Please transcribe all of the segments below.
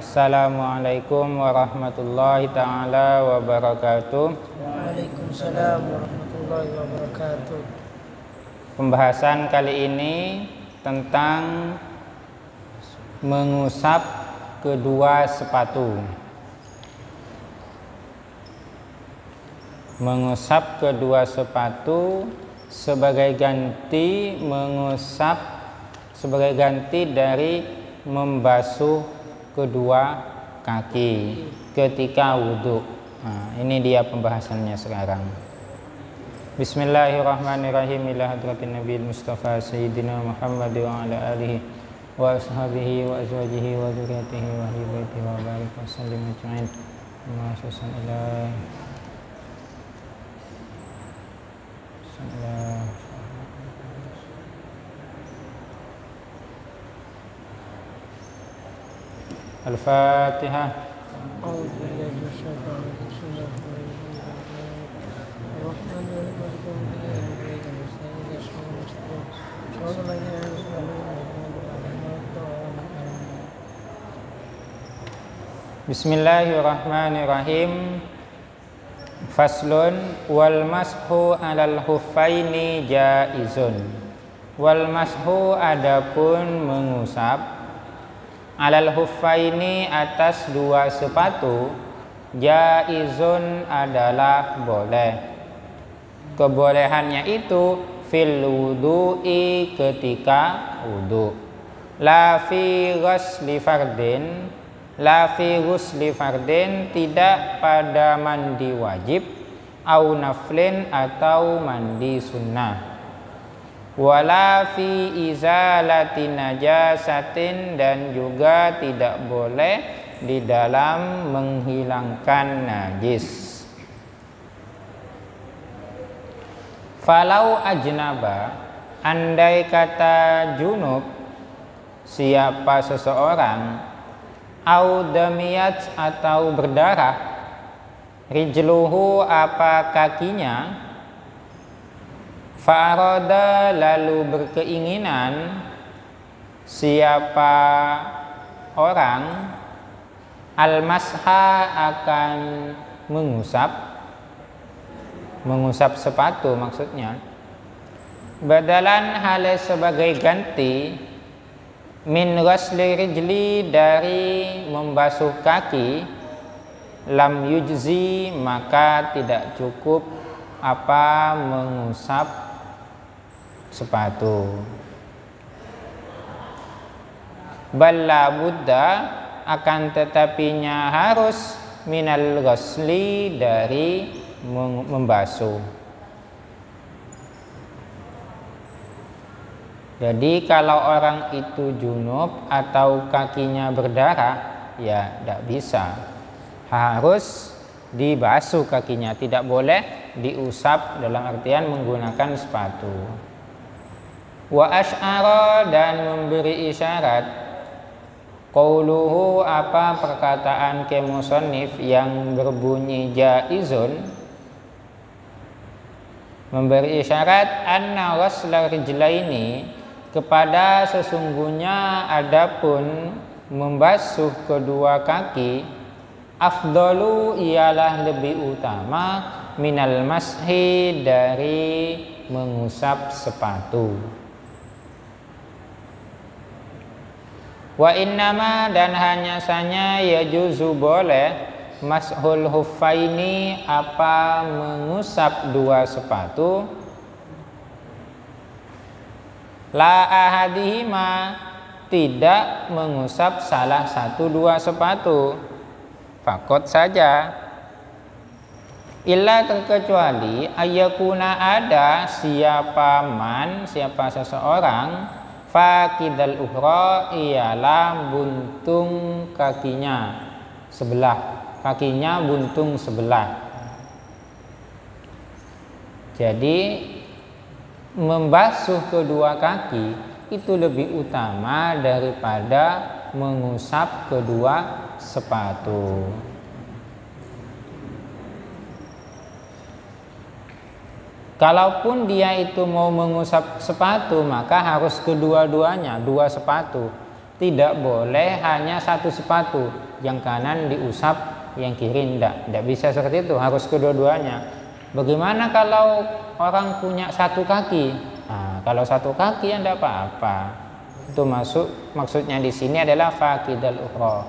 Assalamualaikum warahmatullahi ta'ala wabarakatuh. Waalaikumsalam warahmatullahi wabarakatuh. Pembahasan kali ini tentang mengusap kedua sepatu. Mengusap kedua sepatu sebagai ganti dari membasuh kedua kaki ketika wudhu. Nah, ini dia pembahasannya sekarang. Bismillahirrahmanirrahim. Ila hadratin Nabi Mustafa Sayyidina Muhammad wa ala alihi wa ashabihi wa azwajihi wa dzurriyyatihi wa ahli baitihi wa barik wa sallim ajma'in. Al-Fatihah. Bismillahirrahmanirrahim. Faslun wal mashu alal khuffaini jaizun. Wal mashu adapun mengusap alal khuffaini atas dua sepatu jaizun adalah boleh. Kebolehannya itu fil wudu'i ketika wudu. La fi ghusli fardin, la fi ghusli fardin tidak pada mandi wajib, au naflin atau mandi sunnah. Wala fi izalati najasatin dan juga tidak boleh di dalam menghilangkan najis. Falau ajnaba, andai kata junub siapa seseorang, au damiyat atau berdarah, rijluhu apa kakinya, fa'arada lalu berkeinginan siapa orang al-masha akan mengusap sepatu maksudnya, badalan hal sebagai ganti min ghasli rijli dari membasuh kaki, lam yujzi maka tidak cukup apa mengusap sepatu. Balla buddha akan tetapinya harus minal ghasli dari membasuh. Jadi kalau orang itu junub atau kakinya berdarah, ya tidak bisa, harus dibasuh kakinya, tidak boleh diusap dalam artian menggunakan sepatu. Wa asy'ara dan memberi isyarat, qauluhu apa perkataan musannif yang berbunyi jaizun, memberi isyarat anna ghasla rijlaini kepada sesungguhnya adapun membasuh kedua kaki, afdalu ialah lebih utama minal mashi dari mengusap sepatu. Wa innama dan hanya saja yajuzu boleh mashul huffaini apa mengusap dua sepatu, la ahadihima tidak mengusap salah satu dua sepatu, fakot saja, illa terkecuali ayyakuna ada siapa seseorang fakidal uhra ialah buntung kakinya sebelah, kakinya buntung sebelah. Jadi membasuh kedua kaki itu lebih utama daripada mengusap kedua sepatu. Kalaupun dia itu mau mengusap sepatu, maka harus kedua-duanya, dua sepatu. Tidak boleh hanya satu sepatu, yang kanan diusap, yang kiri tidak bisa seperti itu, harus kedua-duanya. Bagaimana kalau orang punya satu kaki? Nah, kalau satu kaki ya tidak apa-apa. Itu maksudnya di sini adalah faqidal ukhra.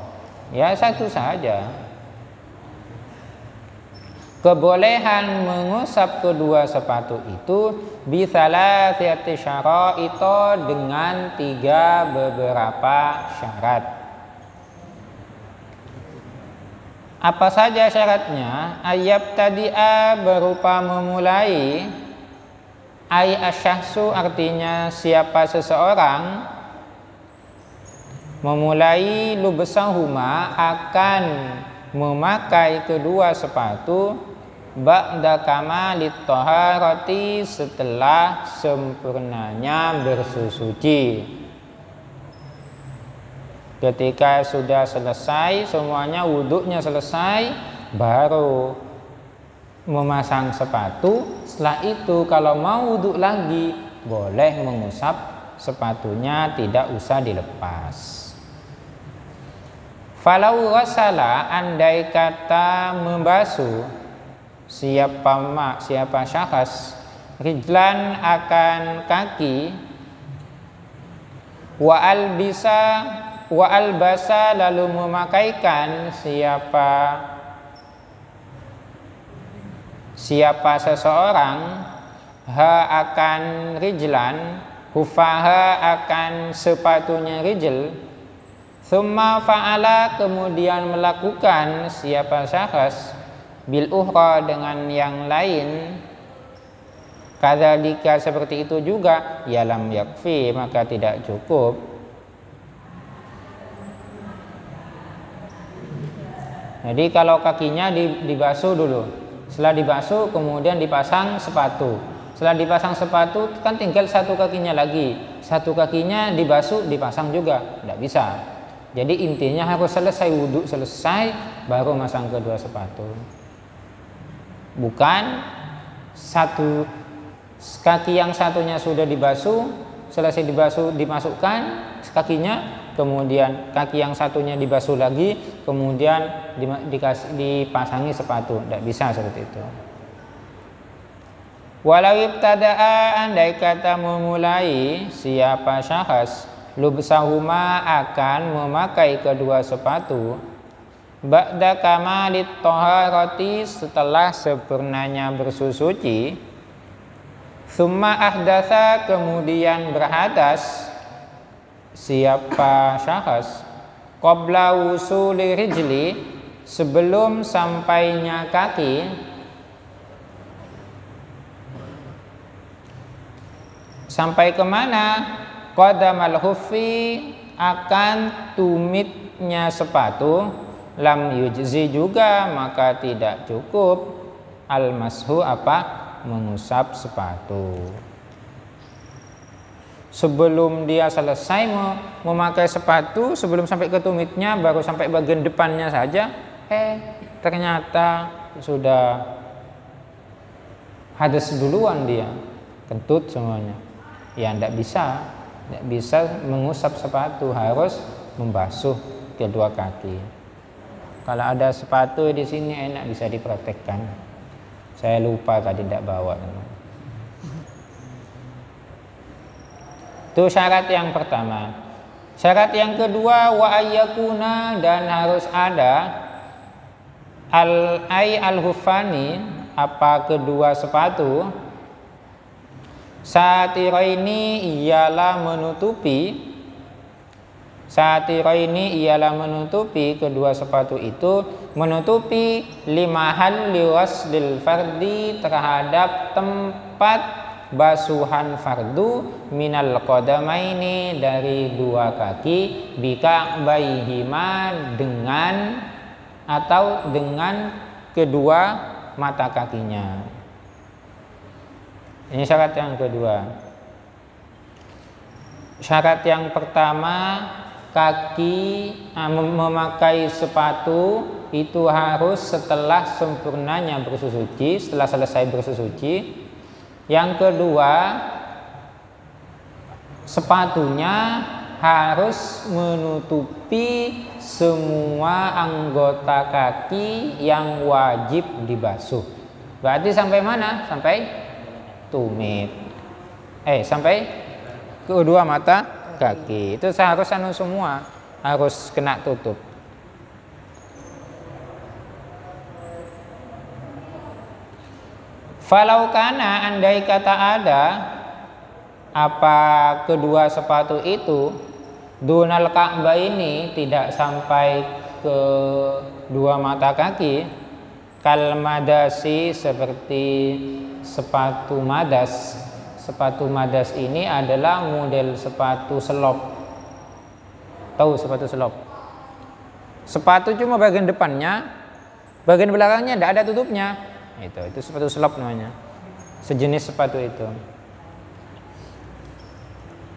Ya satu saja. Kebolehan mengusap kedua sepatu itu bisalasati syara'ito dengan 3 beberapa syarat. Apa saja syaratnya? Ayat tadi'a berupa memulai, ay asyahsu artinya siapa seseorang, memulai lubsahuma akan memakai kedua sepatu ba'da kamalit thaharati setelah sempurnanya bersuci. Ketika sudah selesai semuanya, wudhunya selesai, baru memasang sepatu. Setelah itu kalau mau wudhu lagi boleh mengusap sepatunya, tidak usah dilepas. Falau ghasala, andai kata membasuh siapa syakhs rijlan akan kaki, wa albasa lalu memakaikan siapa seseorang akan rijlan, hufaha akan sepatunya rijl, thumma fa'ala kemudian melakukan siapa syakhs bil ukhra dengan yang lain, kadzalika seperti itu juga, ya lam yakfi maka tidak cukup. Jadi kalau kakinya dibasuh dulu, setelah dibasuh kemudian dipasang sepatu. Setelah dipasang sepatu kan tinggal satu kakinya lagi, satu kakinya dibasuh dipasang juga, tidak bisa. Jadi intinya harus selesai wudhu selesai baru masang kedua sepatu. Bukan satu kaki yang satunya sudah dibasuh, selesai dibasuh dimasukkan kakinya, kemudian kaki yang satunya dibasuh lagi, kemudian dipasangi sepatu. Tidak bisa seperti itu. Walau ibtada'a, andai kata memulai siapa syakhs lubsahuma akan memakai kedua sepatu ba'da kamalit thaharati setelah sempurnanya bersuci, summa ahdatsa kemudian berhadas siapa syakhs qabla wusuli rijli sebelum sampainya kaki, sampai kemana? Qadamal khuffi akan tumitnya sepatu, lam yujzi juga maka tidak cukup al-mashu mengusap sepatu. Sebelum dia selesai memakai sepatu, sebelum sampai ke tumitnya, baru sampai bagian depannya saja, ternyata sudah hadas duluan, dia kentut semuanya. Ya tidak bisa mengusap sepatu, harus membasuh kedua kaki. Kalau ada sepatu di sini enak bisa dipraktekkan. Saya lupa tadi tidak bawa. Itu syarat yang pertama. Syarat yang kedua, wa ayyakuna, dan harus ada al-hufani apa kedua sepatu, satiraini ialah menutupi, satiraini ialah menutupi kedua sepatu itu, menutupi limahal liwaslil fardi terhadap tempat basuhan fardu, minal qadamaini dari dua kaki, bika'baihima dengan atau dengan kedua mata kakinya. Ini syarat yang kedua. Syarat yang pertama, kaki memakai sepatu itu harus setelah sempurnanya bersuci, setelah selesai bersuci. Yang kedua, sepatunya harus menutupi semua anggota kaki yang wajib dibasuh. Berarti sampai mana? Sampai tumit. Sampai kedua mata kaki. Itu harus semua harus kena tutup. Falau kana, andai kata ada apa kedua sepatu itu dunal Ka'bah ini tidak sampai ke dua mata kaki, kal madasi, seperti sepatu madas. Sepatu madas ini adalah model sepatu selop. Tahu sepatu selop? Sepatu cuma bagian depannya, bagian belakangnya tidak ada tutupnya. Itu sepatu selop namanya. Sejenis sepatu itu.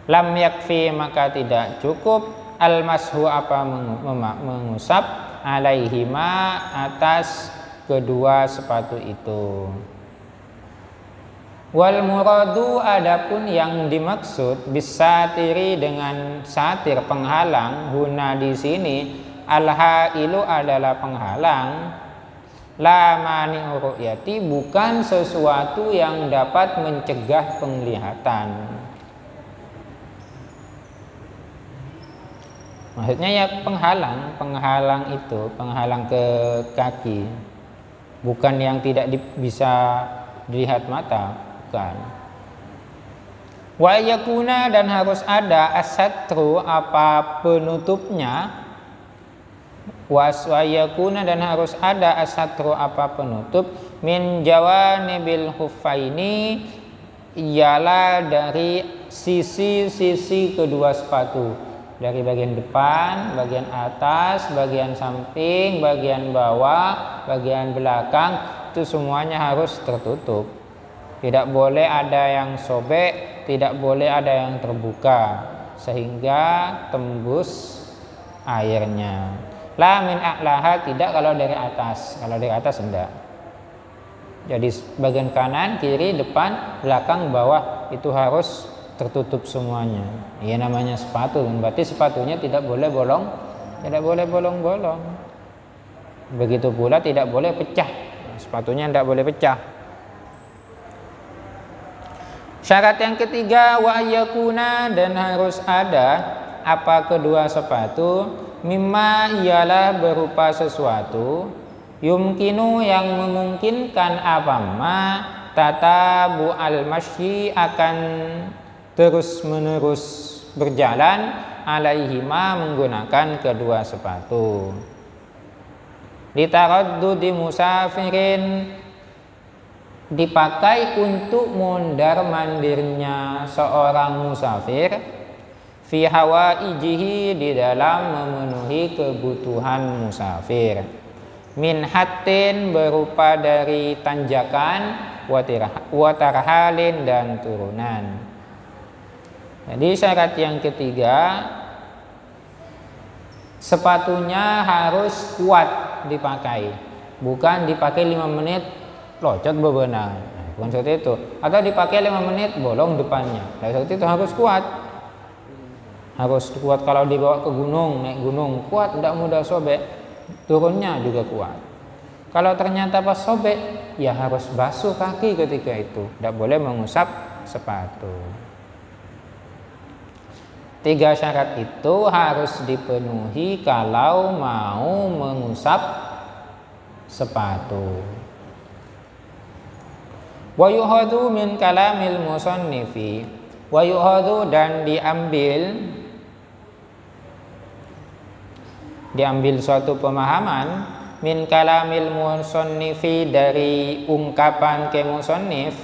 Lam yakfi, maka tidak cukup al-mashu, apa mengusap, alaihima, atas kedua sepatu itu. Wal muradu, adapun yang dimaksud bisatiri, dengan satir penghalang, huna di sini al-hailu adalah penghalang, la mani'u ru'yati, bukan sesuatu yang dapat mencegah penglihatan. Maksudnya ya penghalang itu, penghalang ke kaki, bukan yang tidak bisa dilihat mata, bukan. Wa yakuna, dan harus ada as-satru, apa penutupnya. Wa yakuna, dan harus ada as-satru, apa penutup, min jawanibil khuffaini, ialah dari sisi-sisi kedua sepatu, dari bagian depan, bagian atas, bagian samping, bagian bawah, bagian belakang, itu semuanya harus tertutup. Tidak boleh ada yang sobek, tidak boleh ada yang terbuka sehingga tembus airnya. La min a'laha, tidak kalau dari atas. Kalau dari atas enggak. Jadi bagian kanan, kiri, depan, belakang, bawah itu harus tertutup semuanya. Iya, namanya sepatu, berarti sepatunya tidak boleh bolong, tidak boleh bolong-bolong. Begitu pula tidak boleh pecah. Sepatunya tidak boleh pecah. Syarat yang ketiga, wa yakuna, dan harus ada apa kedua sepatu, mimma, ialah berupa sesuatu, yumkinu, yang memungkinkan apa ma, tatabu al-masyi, akan terus menerus berjalan, alaihima, menggunakan kedua sepatu. Litaraddudi musafirin, dipakai untuk mondar mandirnya seorang musafir, fi hawaijihi, di dalam memenuhi kebutuhan musafir, min hatin, berupa dari tanjakan, watarhalin, dan turunan. Jadi syarat yang ketiga, sepatunya harus kuat dipakai, bukan dipakai 5 menit locot bebenang, bukan seperti itu. Atau dipakai 5 menit bolong depannya, seperti itu. Harus kuat, harus kuat. Kalau dibawa ke gunung, naik gunung, kuat, tidak mudah sobek. Turunnya juga kuat. Kalau ternyata pas sobek, ya harus basuh kaki ketika itu, tidak boleh mengusap sepatu. 3 syarat itu harus dipenuhi kalau mau mengusap sepatu. Wa yuhadu min kalamil musannifi, wa yuhadu, dan diambil suatu pemahaman, min kalamil musannifi, dari ungkapan ke musannif,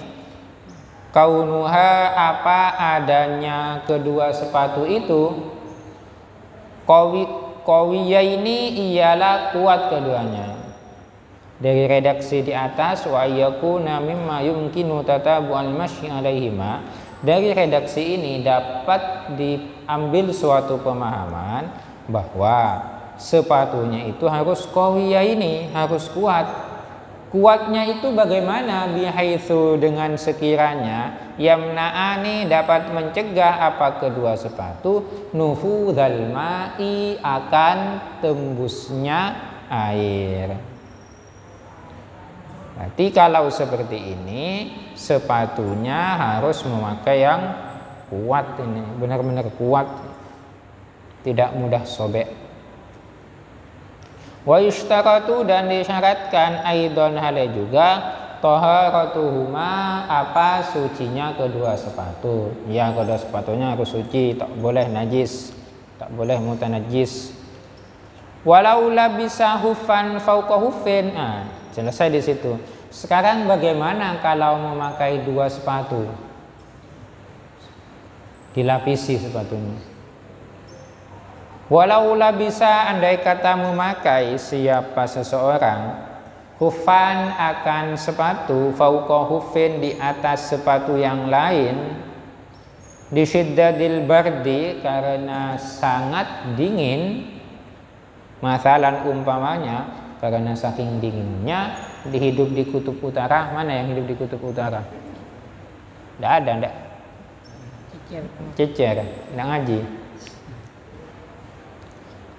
kaunuha, apa adanya kedua sepatu itu, qawiya, ini ialah kuat keduanya. Dari redaksi di atas, wa yakuna mimma yumkinu tatabu al-masyi alaihima, dari redaksi ini dapat diambil suatu pemahaman bahwa sepatunya itu harus qawiyah, ini harus kuat. Kuatnya itu bagaimana? Bihaitsu, dengan sekiranya yamna'ani dapat mencegah apa kedua sepatu nufudhal ma'i akan tembusnya air. Berarti kalau seperti ini sepatunya harus memakai yang kuat, ini benar-benar kuat, tidak mudah sobek. Wa yushtaratu dan disyaratkan aidon hale juga taharatuhuma apa sucinya kedua sepatu. Ya, kedua sepatunya harus suci, tak boleh najis, tak boleh mutanajis. Walau labisa hufan fauqa hufin. Nah, selesai di situ. Sekarang bagaimana kalau memakai dua sepatu? Dilapisi sepatunya. Walau labisa andai kata memakai siapa seseorang hufan akan sepatu fauqa hufin di atas sepatu yang lain di syiddadil bardi karena sangat dingin, masalan umpamanya karena saking dinginnya hidup di kutub utara. Mana yang hidup di kutub utara? Tidak ada, tidak. Cecer, tidak ngaji.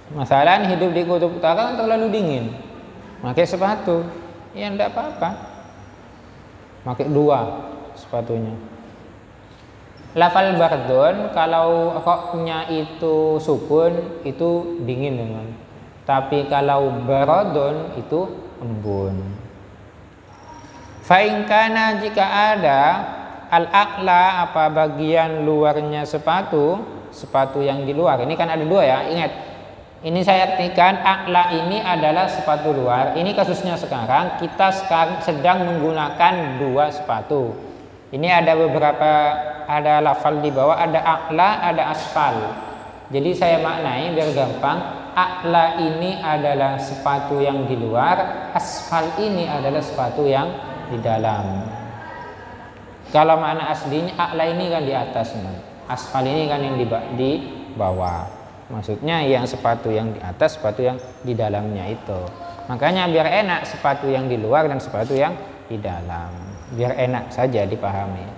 Masalah hidup di kutub utara kan terlalu dingin, pakai sepatu, ya tidak apa-apa, pakai dua sepatunya. Lafal bardon kalau roknya itu sukun itu dingin memang, tapi kalau barodon itu embun. Fainkana jika ada al-a'la apa bagian luarnya sepatu yang di luar, ini kan ada dua ya, ingat. Ini saya artikan a'la ini adalah sepatu luar. Ini kasusnya sekarang kita sedang menggunakan dua sepatu. Ini ada beberapa, ada lafal di bawah, ada a'la, ada asfal. Jadi saya maknai biar gampang. A'la ini adalah sepatu yang di luar, asfal ini adalah sepatu yang di dalam. Kalau makna aslinya a'la ini kan di atas, asfal ini kan yang di bawah. Maksudnya yang sepatu yang di atas, sepatu yang di dalamnya itu. Makanya biar enak sepatu yang di luar dan sepatu yang di dalam. Biar enak saja dipahami.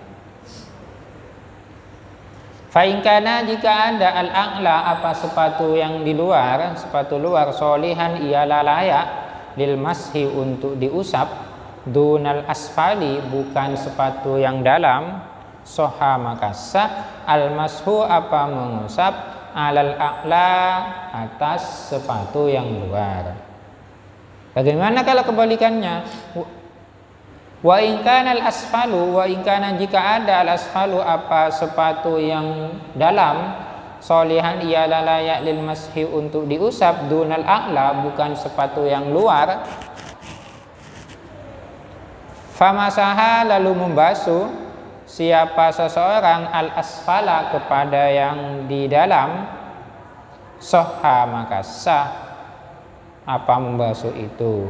Fainkana jika ada al-a'la apa sepatu yang di luar, sepatu luar solihan ialah layak lil mashi untuk diusap, dunal asfali bukan sepatu yang dalam, soha makasa al mashu apa mengusap alal a'la atas sepatu yang luar. Bagaimana kalau kebalikannya? Wa in kana al asfalu, wa in kana jika ada al asfalu apa sepatu yang dalam, solihan ialah layak lil mashi untuk diusap, dunal a'la bukan sepatu yang luar. Famasaha lalu membasuh siapa seseorang al asfala kepada yang di dalam, soha maka sah apa membasuh itu.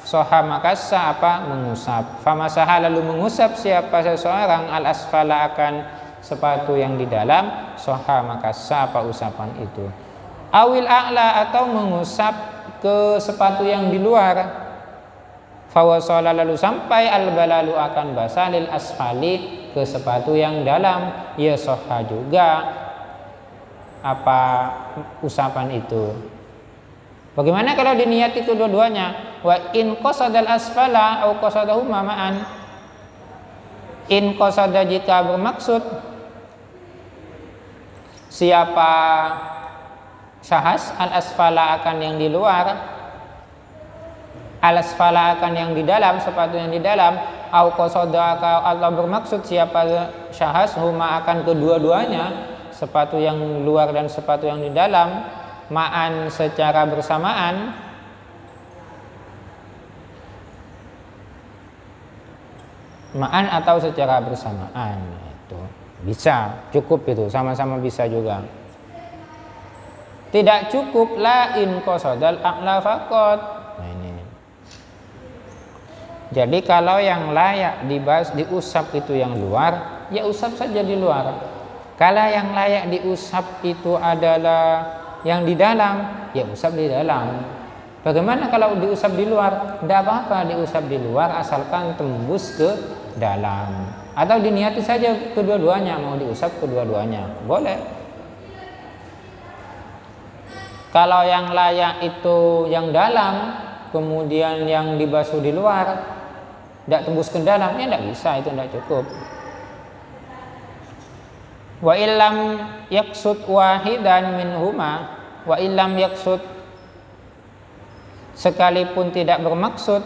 Soha maka sah apa mengusap. Famasaha lalu mengusap siapa seseorang al asfala akan sepatu yang di dalam, soha maka sah apa usapan itu. Awil a'la atau mengusap ke sepatu yang di luar. Fawasala lalu sampai al-balalu akan basalil asfali ke sepatu yang dalam, ya soha juga apa usapan itu. Bagaimana kalau diniati kedua-duanya? Wa in qasadal asfala au qasadahuma ma'an. In qasada jika bermaksud siapa syahas al asfala akan yang di luar, al-asfala akan yang di dalam, sepatu yang di dalam, au qasada atau bermaksud siapa syahas huma akan kedua-duanya, sepatu yang luar dan sepatu yang di dalam, ma'an secara bersamaan, ma'an atau secara bersamaan, itu bisa, cukup itu, sama-sama bisa juga. Tidak cukup la in qasadal a'la faqat. Nah ini. Jadi kalau yang layak diusap itu yang luar, ya usap saja di luar. Kalau yang layak diusap itu adalah yang di dalam, ya usap di dalam. Bagaimana kalau diusap di luar? Tidak apa-apa diusap di luar asalkan tembus ke dalam, atau diniati saja kedua-duanya, mau diusap kedua-duanya boleh. Kalau yang layak itu yang dalam, kemudian yang dibasuh di luar, tidak tembus ke dalam, ya tidak bisa, itu tidak cukup. Wa illam yaksud wahidan minhuma, wa illam yaksud, sekalipun tidak bermaksud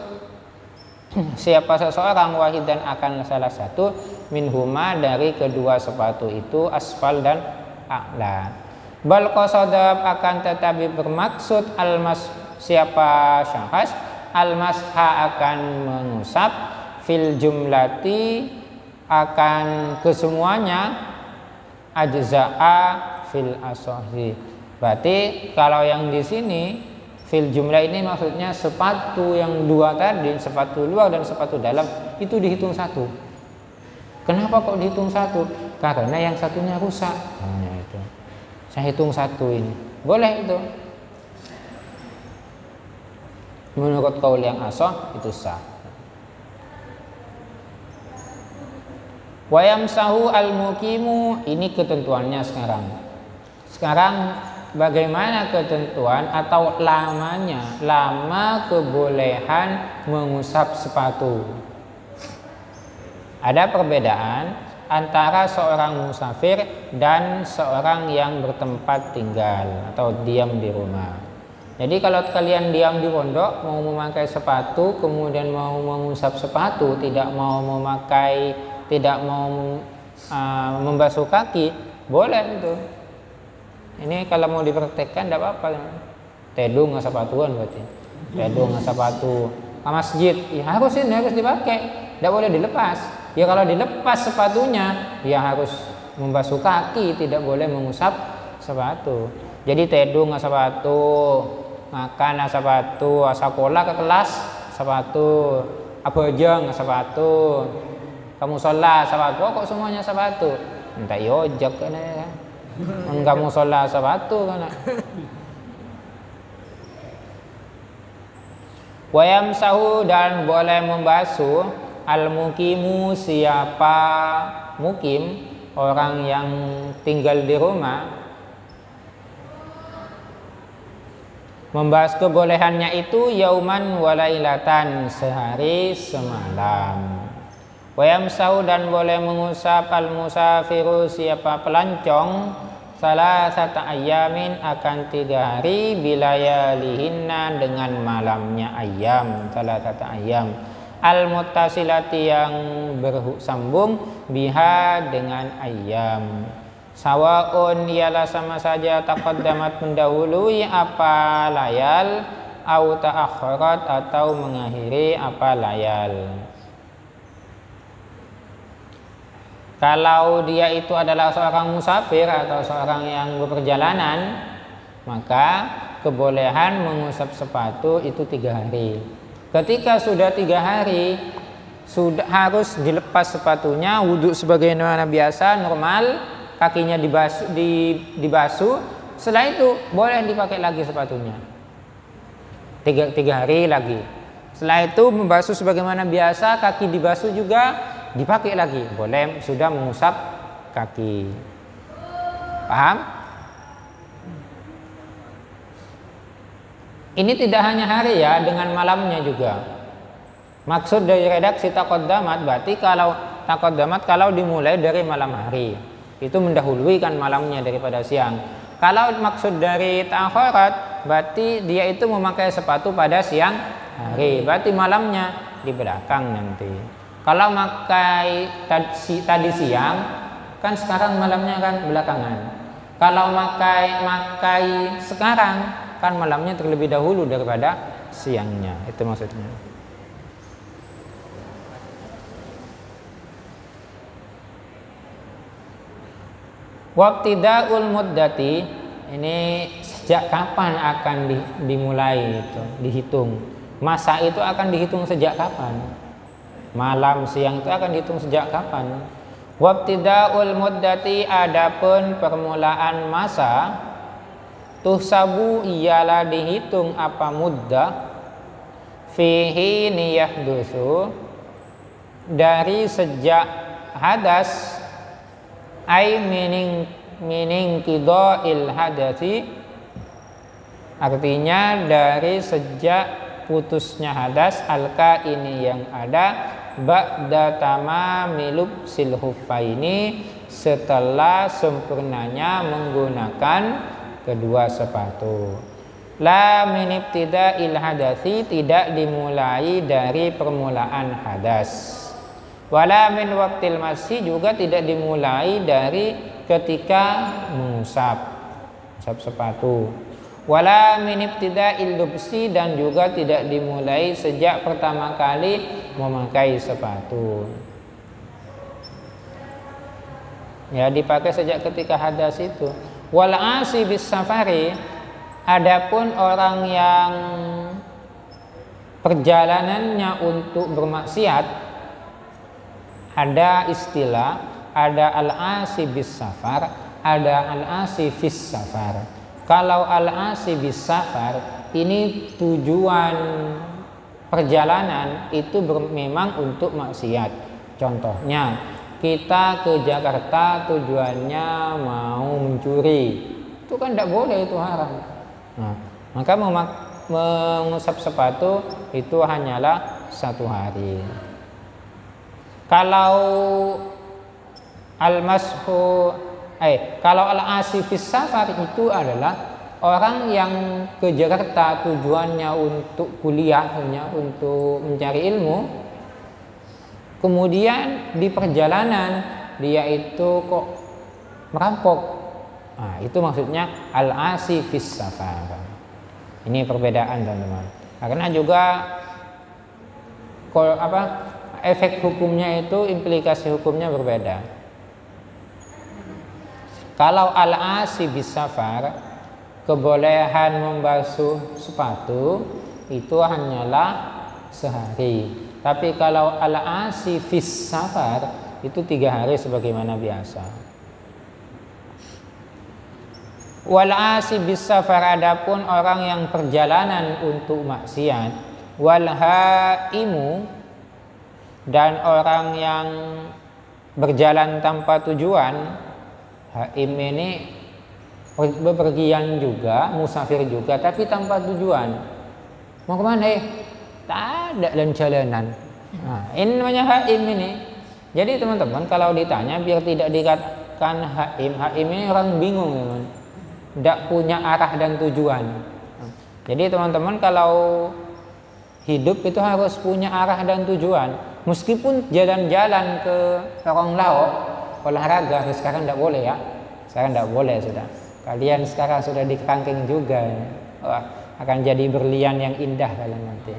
siapa seseorang wahidan akan salah satu minhuma dari kedua sepatu itu, asfal dan a'la. Bal qasadab, akan tetapi bermaksud almas, siapa syahas almasha akan mengusap, fil jumlati akan kesemuanya, ajza'a fil asohi. Berarti kalau yang di sini fil jumlah ini maksudnya sepatu yang dua tadi, sepatu luar dan sepatu dalam, itu dihitung satu. Kenapa kok dihitung satu? Karena yang satunya rusak. Nah, itu. Saya hitung satu ini. Boleh itu. Menurut kaul yang asah itu sah. Wa yamsahu al-muqimu, ini ketentuannya sekarang. Sekarang bagaimana ketentuan atau lamanya, lama kebolehan mengusap sepatu. Ada perbedaan antara seorang musafir dan seorang yang bertempat tinggal atau diam di rumah. Jadi kalau kalian diam di pondok, mau memakai sepatu, kemudian mau mengusap sepatu, tidak mau memakai, tidak mau membasuh kaki, boleh itu. Ini kalau mau dipraktekkan tidak apa-apa. Tedung sepatuan berarti. Tedung sepatu ke masjid, ya harus dipakai, tidak boleh dilepas. Ya kalau dilepas sepatunya, ya harus membasuh kaki, tidak boleh mengusap sepatu. Jadi tedung sepatu, makan sepatu, sekolah ke kelas sepatu, abajang sepatu, kamu sholat sepatu, kok semuanya sepatu? Entah yojak kan ya. Kamu sholat sepatu kan. Wayam sahu, dan boleh membasuh al-muqimu, siapa mukim, orang yang tinggal di rumah. Membahas kebolehannya itu yauman walailatan, sehari semalam. Wayam sahu, dan boleh mengusap al-musafiru, siapa pelancong, salah satu ayamin, akan 3 hari, bilayalihinna, dengan malamnya ayam, salah satu ayam, al-muttasilati, yang bersambung, biha, dengan ayam. Sawaun, ialah sama saja, taqaddamat, mendahului apa layal, au ta'akhirat, atau mengakhiri apa layal. Kalau dia itu adalah seorang musafir atau seorang yang berperjalanan, maka kebolehan mengusap sepatu itu 3 hari. Ketika sudah 3 hari, sudah harus dilepas sepatunya, wudhu sebagaimana biasa, normal, kakinya dibasuh. Setelah itu boleh dipakai lagi sepatunya. 3 hari lagi. Setelah itu membasuh sebagaimana biasa, kaki dibasuh juga, dipakai lagi, boleh, sudah mengusap kaki. Paham? Ini tidak hanya hari ya, dengan malamnya juga. Maksud dari redaksi taqaddamat, berarti kalau taqaddamat kalau dimulai dari malam hari, itu mendahului kan malamnya daripada siang. Kalau maksud dari ta'akhirat, berarti dia itu memakai sepatu pada siang hari, berarti malamnya di belakang nanti. Kalau makai tadi siang, kan sekarang malamnya kan belakangan. Kalau makai sekarang, kan malamnya terlebih dahulu daripada siangnya. Itu maksudnya. Waqtidaul muddati, ini sejak kapan akan dimulai itu, dihitung. Masa itu akan dihitung sejak kapan? Malam siang itu akan dihitung sejak kapan? Wabtidaul muddati, adapun permulaan masa, tuhsabu, ialah dihitung apa muddah, fihi niyahdusu, dari sejak hadas, ai meaning qida'il hadasi, artinya dari sejak putusnya hadas alka ini yang ada ba'da tamamil lubsil khuffaini, setelah sempurnanya menggunakan kedua sepatu. La min ibtida'il hadasi, tidak dimulai dari permulaan hadas. Wala min waqtil masi, juga tidak dimulai dari ketika mengusap sepatu. Wala min ibtida'il lubsi, dan juga tidak dimulai sejak pertama kali memakai sepatu. Ya, dipakai sejak ketika hadas itu. Wal asi bis safari, adapun orang yang perjalanannya untuk bermaksiat, ada istilah, ada al-asi bis safar, ada al-asi fis safar. Kalau al-asi bis safar ini tujuan perjalanan itu memang untuk maksiat. Contohnya, kita ke Jakarta tujuannya mau mencuri, itu kan tidak boleh, itu haram. Nah, maka mengusap sepatu itu hanyalah 1 hari. Kalau kalau al-asifis safar itu adalah orang yang ke Jakarta tujuannya untuk kuliah, untuk mencari ilmu, kemudian di perjalanan dia itu kok merampok. Nah, itu maksudnya al-asifis safar. Ini perbedaan, teman-teman. Karena juga efek hukumnya itu, implikasi hukumnya berbeda. Kalau al-asifis safar, kebolehan membasuh sepatu itu hanyalah sehari. Tapi kalau al-asifis safar itu 3 hari sebagaimana biasa. Wal asibis safar, adapun orang yang perjalanan untuk maksiat, wal haimu, dan orang yang berjalan tanpa tujuan. Haim ini bepergian juga, musafir juga, tapi tanpa tujuan. Mau kemana? Tak ada jalanan. Nah, ini namanya haim ini. Jadi teman-teman, kalau ditanya biar tidak dikatakan haim ini orang bingung, teman. Tidak punya arah dan tujuan. Jadi teman-teman, kalau hidup itu harus punya arah dan tujuan. Meskipun jalan-jalan ke lorong laut, olahraga, sekarang tidak boleh ya. Sekarang tidak boleh sudah. Kalian sekarang sudah di kerangkeng juga. Wah, akan jadi berlian yang indah kalian nanti.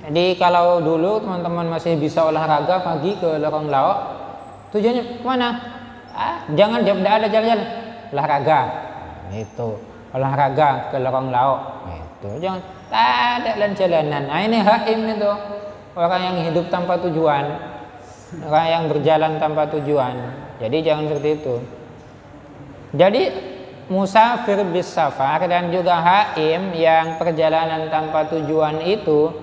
Jadi kalau dulu teman-teman masih bisa olahraga pagi ke lorong laut, tujuannya kemana? Jangan tidak ada jalan-jalan, olahraga. Itu olahraga ke lorong laut. Itu jangan, tak ada jalanan. Nah, ini haim itu, orang yang hidup tanpa tujuan, orang yang berjalan tanpa tujuan. Jadi jangan seperti itu. Jadi musafir bis safar dan juga haim yang perjalanan tanpa tujuan itu,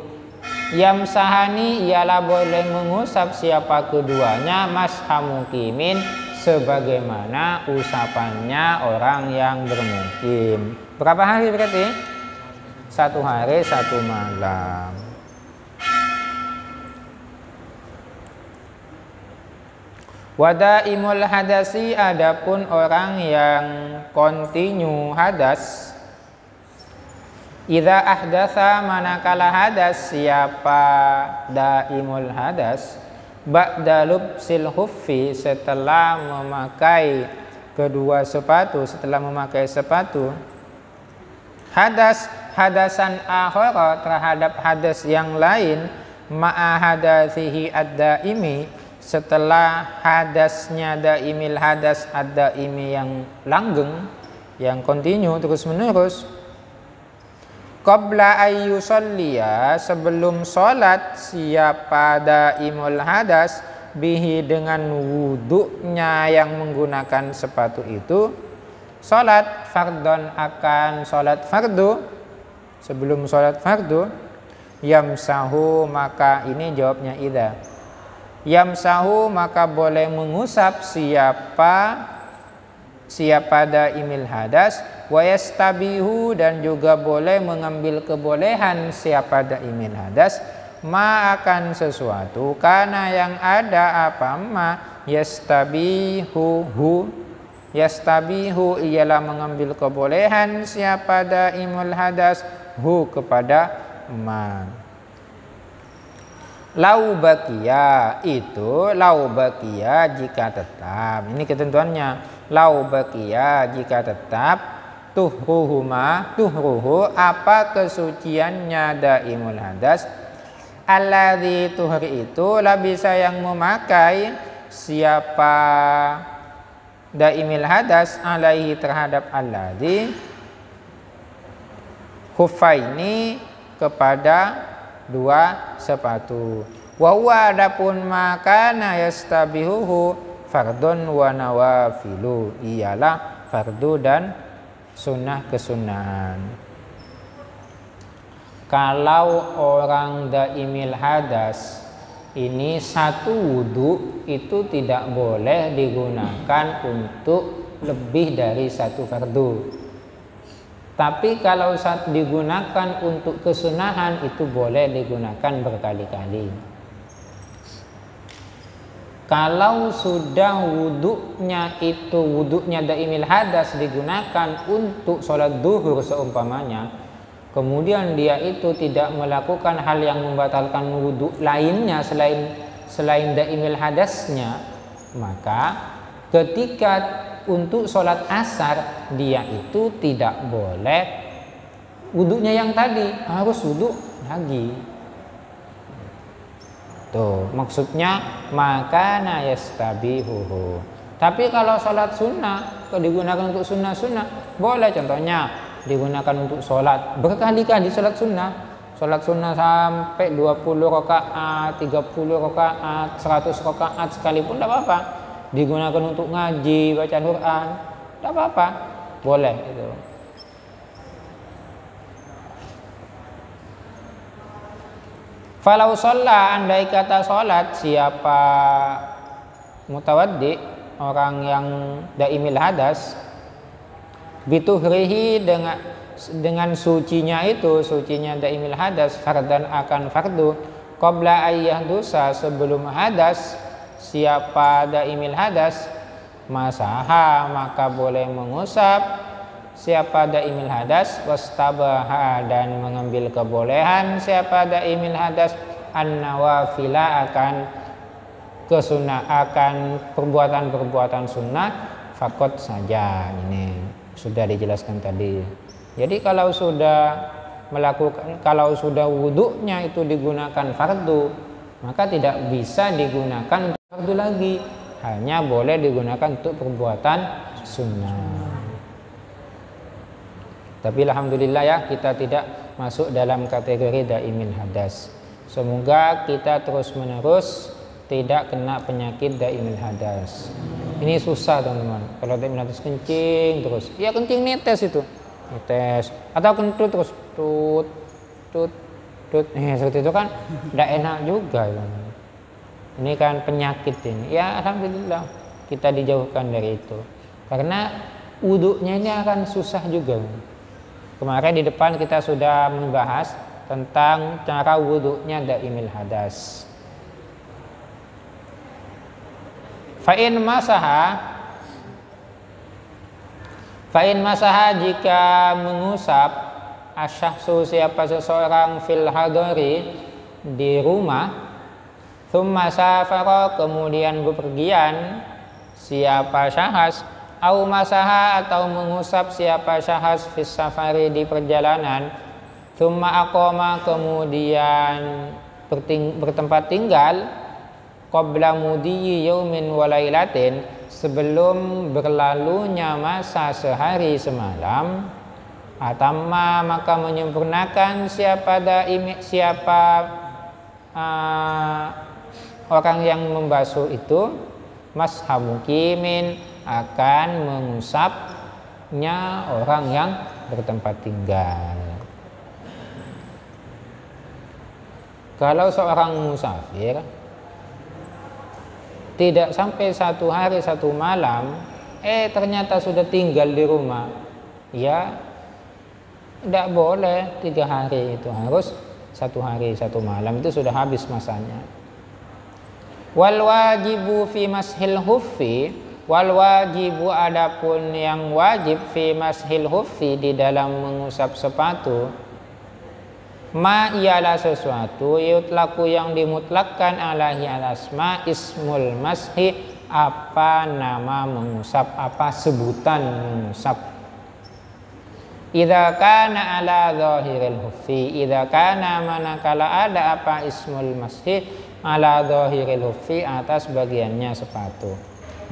yamsahani, ialah boleh mengusap siapa keduanya, mashamukimin, sebagaimana usapannya orang yang bermukim. Berapa hari berarti? 1 hari 1 malam. Wadaimul hadasi, adapun orang yang kontinu hadas, idza ahdatsa, manakala hadas siapa daimul hadas, ba'da lubsil khuffi, setelah memakai kedua sepatu, setelah memakai sepatu, hadas hadasan akhara, terhadap hadas yang lain, ma'a hadasihi ad-daimi, setelah hadasnya daimil hadas ad-daimi yang langgeng, yang kontinu terus menerus, qabla ayyusalliya, sebelum sholat siapa daimul hadas, bihi, dengan wuduknya yang menggunakan sepatu itu, sholat fardon, akan sholat fardu, sebelum sholat fardu, yamsahu, maka ini jawabnya idza. Yamsahu, maka boleh mengusap siapa daimil hadas, wa yastabihu, dan juga boleh mengambil kebolehan siapa daimil hadas, ma akan sesuatu karena yang ada apa ma yastabihu ialah mengambil kebolehan siapa daimul hadas hu kepada ma. Lau bakia itu lau bakia jika tetap, ini ketentuannya. Lau bakia jika tetap, tuhruhu apa kesuciannya daimul hadas, alladzi tuhri itu labisa yang memakai siapa daimil hadas alaihi terhadap alladzi khuffaini kepada dua sepatu. Wa huwa adapun makana yastabihuhu fardun wa nawafilu, ialah fardu dan sunnah kesunahan. Kalau orang daimil hadas ini satu wudhu itu tidak boleh digunakan untuk lebih dari satu fardu. Tapi kalau saat digunakan untuk kesunahan itu boleh digunakan berkali-kali. Kalau sudah wudhunya daimil hadas digunakan untuk sholat duhur seumpamanya, kemudian dia itu tidak melakukan hal yang membatalkan wudhu lainnya selain daimil hadasnya, maka ketika untuk sholat asar dia itu tidak boleh wudhunya yang tadi, harus wudhu lagi. Tuh maksudnya makana yastabihuhu. Tapi kalau sholat sunnah, kalau digunakan untuk sunnah boleh. Contohnya digunakan untuk sholat berkali-kali, sholat sunnah sampai 20 rakaat, 30 rakaat, 100 rakaat sekalipun tidak apa-apa. Digunakan untuk ngaji, baca Quran, tidak apa-apa, boleh itu. Falau sholla, andai kata sholat siapa mutawaddi, orang yang daimil hadas, bituhrihi dengan sucinya daimil hadas, fardan akan fardu, qabla ayyahdusa sebelum hadas siapa daimil hadas, masaha maka boleh mengusap siapa daimil hadas, wastabaha dan mengambil kebolehan siapa daimil hadas, an-nawafila akan perbuatan sunnah, fakot saja. Ini sudah dijelaskan tadi. Jadi kalau sudah wudhunya itu digunakan fardu, maka tidak bisa digunakan untuk fardu lagi, hanya boleh digunakan untuk perbuatan sunnah. Tapi alhamdulillah ya, kita tidak masuk dalam kategori daimil hadas. Semoga kita terus menerus tidak kena penyakit daimil hadas. Ini susah teman-teman. Kalau daimil hadas kencing terus, ya kencing netes itu, netes atau kentut terus tut. Seperti itu kan tidak enak juga. Ini kan penyakit ini. Ya alhamdulillah kita dijauhkan dari itu. Karena wudhunya ini akan susah juga. Kemarin di depan kita sudah membahas tentang cara wudhunya daimil hadas. Fa'in masaha jika mengusap asyahsu siapa seseorang fil hadari di rumah, thumma safara kemudian bepergian siapa syahas, au masaha atau mengusap siapa syahas fis safari di perjalanan, thumma aqama kemudian bertempat tinggal, qabla mudiyyi yaumin wa lailatin sebelum berlalunya masa sehari semalam, atamma maka menyempurnakan siapa orang yang membasuh itu, mashamukimin akan mengusapnya orang yang bertempat tinggal. Kalau seorang musafir tidak sampai 1 hari 1 malam, ternyata sudah tinggal di rumah, ya tidak boleh 3 hari, itu harus 1 hari 1 malam, itu sudah habis masanya. Wal wajibu fi mashil huffi, wal wajibu adapun yang wajib fi mashil huffi di dalam mengusap sepatu, ma ialah sesuatu yutlaku yang dimutlakkan alahi alasma ismul mashi, apa nama mengusap, apa sebutan mengusap. Idza kana ala zahiril huffi, idza kana manakala ada apa ismul mashi ala zahiril huffi, atas bagiannya sepatu.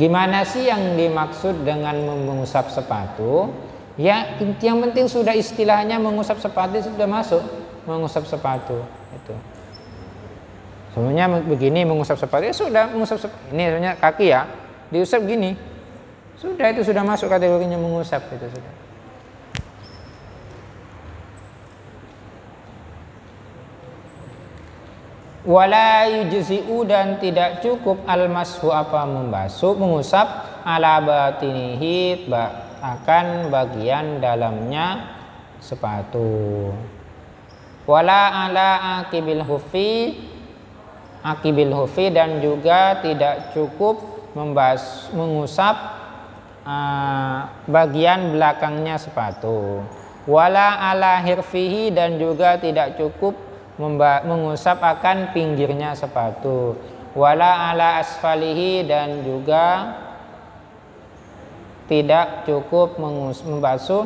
Gimana sih yang dimaksud dengan mengusap sepatu? Ya, yang penting sudah istilahnya mengusap sepatu sudah masuk. Mengusap sepatu itu sebenarnya begini, mengusap sepatu ya sudah mengusap sepatu. Ini sebenarnya kaki ya diusap gini, sudah itu sudah masuk kategorinya mengusap, itu sudah. Wala yujzi'u, dan tidak cukup almashu apa membasuh, mengusap ala batinihi, akan bagian dalamnya sepatu. Wala ala akibil hufi, akibil hufi, dan juga tidak cukup mengusap bagian belakangnya sepatu. Wala ala hirfihi, dan juga tidak cukup mengusap akan pinggirnya sepatu. Wala ala asfalihi, dan juga tidak cukup membasuh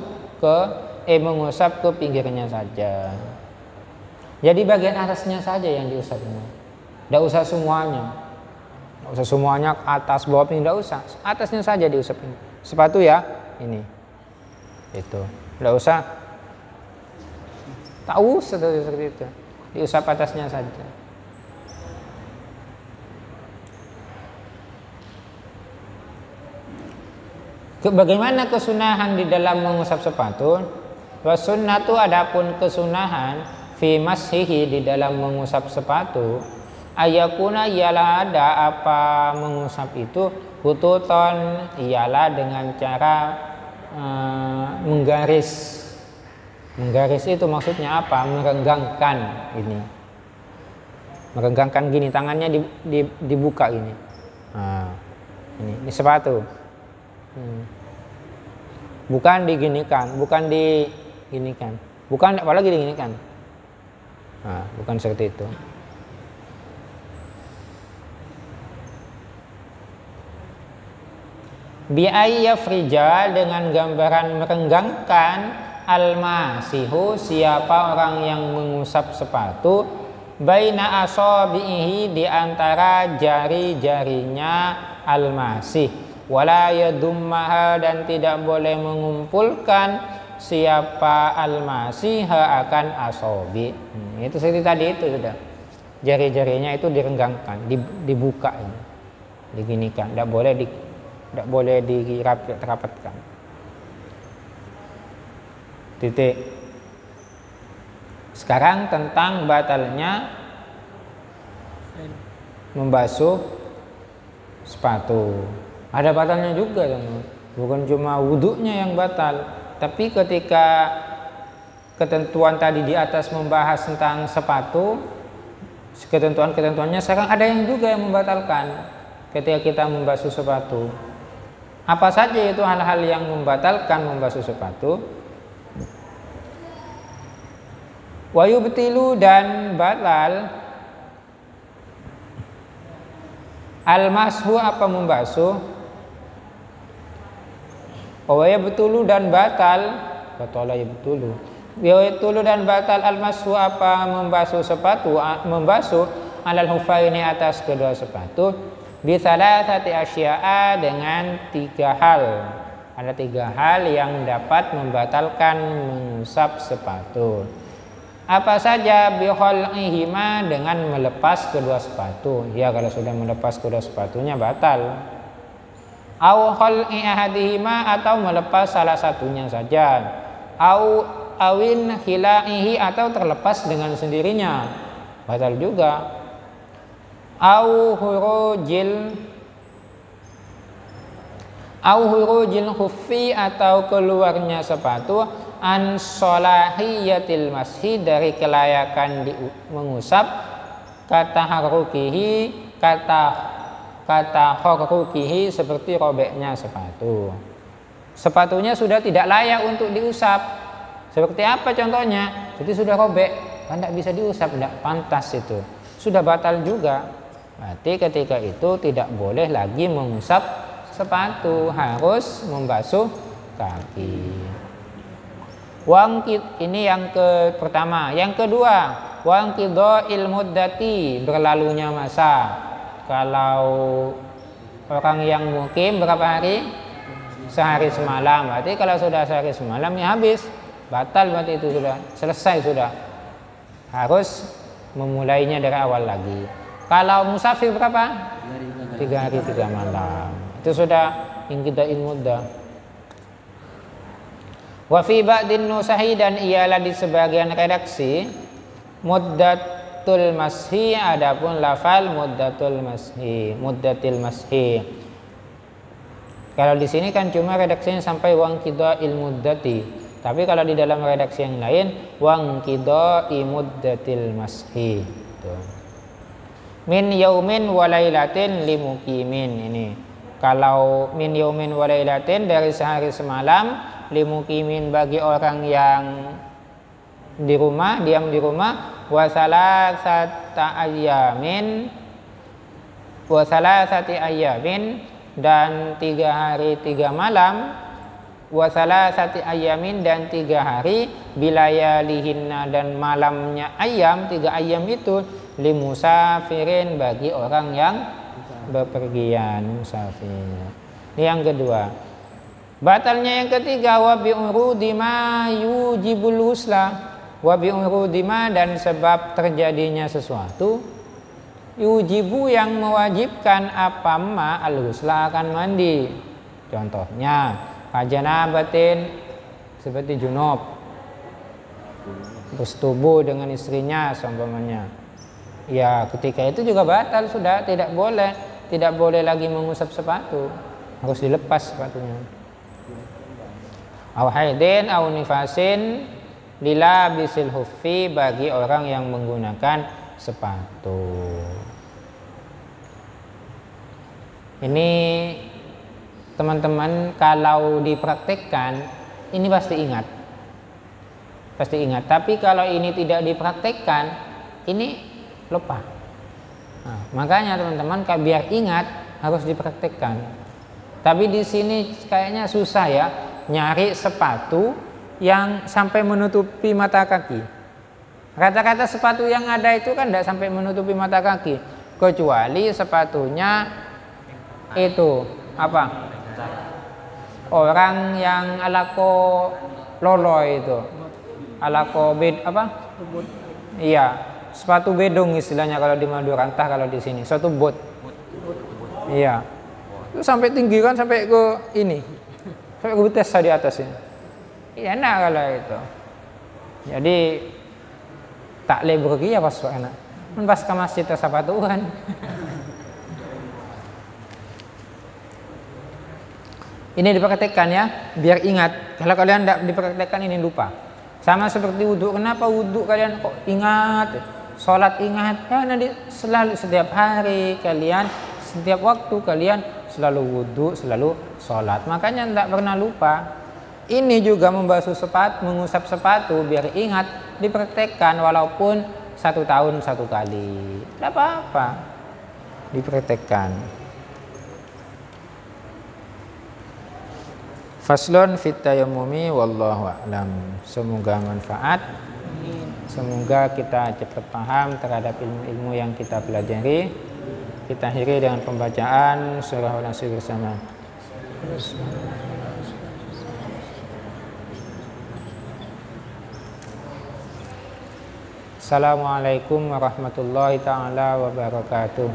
mengusap ke pinggirnya saja. Jadi bagian atasnya saja yang diusap ini. Tidak usah semuanya. Tidak usah semuanya, atas bawah ini tidak usah. Atasnya saja diusap ini. Sepatu ya, ini. Itu. Tidak usah. Tak usah seperti itu. Diusap atasnya saja. Bagaimana kesunahan di dalam mengusap sepatu? Wasunnatu, adapun kesunahan fi mashihi di dalam mengusap sepatu, ayakuna ialah ada apa mengusap itu, hututon ialah dengan cara menggaris. Menggaris itu maksudnya apa? Merenggangkan ini, merenggangkan gini, tangannya dibuka gini. Nah, ini sepatu, bukan diginikan, bukan diginikan, bukan apalagi diginikan. Nah, bukan seperti itu. Bi'ayya frijal, dengan gambaran merenggangkan, al-masihu, siapa orang yang mengusap sepatu, baina asabihi, di antara jari-jarinya al-masih, wala yadummaha, dan tidak boleh mengumpulkan siapa al-masiha akan asobi. Itu seperti tadi itu sudah. Jari-jarinya itu direnggangkan, dibuka ini. Diginikan, tidak boleh dirapatkan. Titik. Sekarang tentang batalnya membasuh sepatu. Ada batalnya juga, teman. Bukan cuma wudhunya yang batal, tapi ketika ketentuan tadi di atas membahas tentang sepatu, ketentuan-ketentuannya sekarang ada yang juga yang membatalkan ketika kita membasuh sepatu. Apa saja itu hal-hal yang membatalkan membasuh sepatu? Wa yubtilu, dan batal al-mashu apa membasuh, wa yabtulu, dan batal, batala yabtulu, wa yabtulu, dan batal al-mashu apa membasuh sepatu, membasuh alal hufaini, atas kedua sepatu, bi thalathati asya'a, dengan 3 hal. Ada 3 hal yang dapat membatalkan mengusap sepatu. Apa saja? Bihol'ihima, dengan melepas kedua sepatu. Ya, kalau sudah melepas kedua sepatunya batal. Au khol'i ahadihima, atau melepas salah satunya saja. Awin hila'ihi, atau terlepas dengan sendirinya. batal juga. Au hurujil khuffi, atau keluarnya sepatu an solahiyatil mashi, dari kelayakan mengusap, kata harukihi, seperti robeknya sepatu. Sepatunya sudah tidak layak untuk diusap. Seperti apa contohnya? Jadi sudah robek, kan tidak bisa diusap, tidak pantas, itu sudah batal juga. Berarti ketika itu tidak boleh lagi mengusap sepatu, harus membasuh kaki. Ini yang pertama. Yang kedua, wangqidha'il muddati, berlalunya masa. Kalau orang yang mukim berapa hari? Sehari semalam. Berarti kalau sudah sehari semalam ya habis, batal, berarti itu sudah selesai, sudah harus memulainya dari awal lagi. Kalau musafir berapa? 3 hari 3 malam. Itu sudah inqidha'il muddah. Wa fi ba'din nusahi, dan ialah di sebagian redaksi, muddatul mashi, adapun lafal muddatil mashi. Kalau di sini kan cuma redaksinya sampai wangqidha'il muddati. Tapi kalau di dalam redaksi yang lain wangqidha'i muddatil mashi. Min yaumin wa lailatin limuqimin. Ini kalau min yaumin wa lailatin, dari sehari semalam, limuqimin, bagi orang yang di rumah, diam di rumah, wa salasati ayamin, dan 3 hari 3 malam, wa salasati ayamin, dan 3 hari, bilayalihinna, dan malamnya ayam, 3 ayam itu, limusafirin, bagi orang yang bepergian, musafir. Ini yang kedua. Batalnya yang ketiga, wa bi'urudi ma yujibul husla, wa bi'urudi ma, dan sebab terjadinya sesuatu, yujibu, yang mewajibkan, apa ma al-husla, akan mandi. Contohnya fajanabatin, seperti junub, bersetubuh dengan istrinya seumpamanya. Ya ketika itu juga batal, sudah tidak boleh lagi mengusap sepatu, harus dilepas sepatunya. Aw haidin aw nifasin lila bisil huffi, bagi orang yang menggunakan sepatu. Ini teman-teman kalau dipraktekkan ini pasti ingat. Tapi kalau ini tidak dipraktekkan, ini lupa. Nah, makanya teman-teman biar ingat harus dipraktekkan. Tapi di sini kayaknya susah ya, nyari sepatu yang sampai menutupi mata kaki. Rata-rata sepatu yang ada itu kan tidak sampai menutupi mata kaki, kecuali sepatunya itu apa? Orang yang alako lolo itu, alako bed apa? Iya, sepatu bedung istilahnya kalau di Madura, entah kalau di sini suatu bot. Iya, itu sampai tinggi kan, sampai ke ini, sampai ke betesa di atas ini. Iya, enak kalau itu. Jadi tak lebrgi ya pas enak. Pas ke masjid sepatuan. Ini dipraktekkan ya, biar ingat. Kalau kalian tidak dipraktekkan ini lupa. Sama seperti wudhu. Kenapa wudhu kalian kok ingat? Sholat ingat. Ya nanti selalu, setiap hari kalian, setiap waktu kalian selalu wudhu, selalu sholat. Makanya tidak pernah lupa. Ini juga membasuh sepatu, mengusap sepatu, biar ingat, dipraktekkan walaupun 1 tahun 1 kali. Tidak apa-apa, dipraktekkan. Faslun fit tayammumi wallahu a'lam. Semoga manfaat. Semoga kita cepat paham terhadap ilmu-ilmu yang kita pelajari. Kita akhiri dengan pembacaan surah An-Nasr bersama. Assalamualaikum warahmatullahi taala wabarakatuh.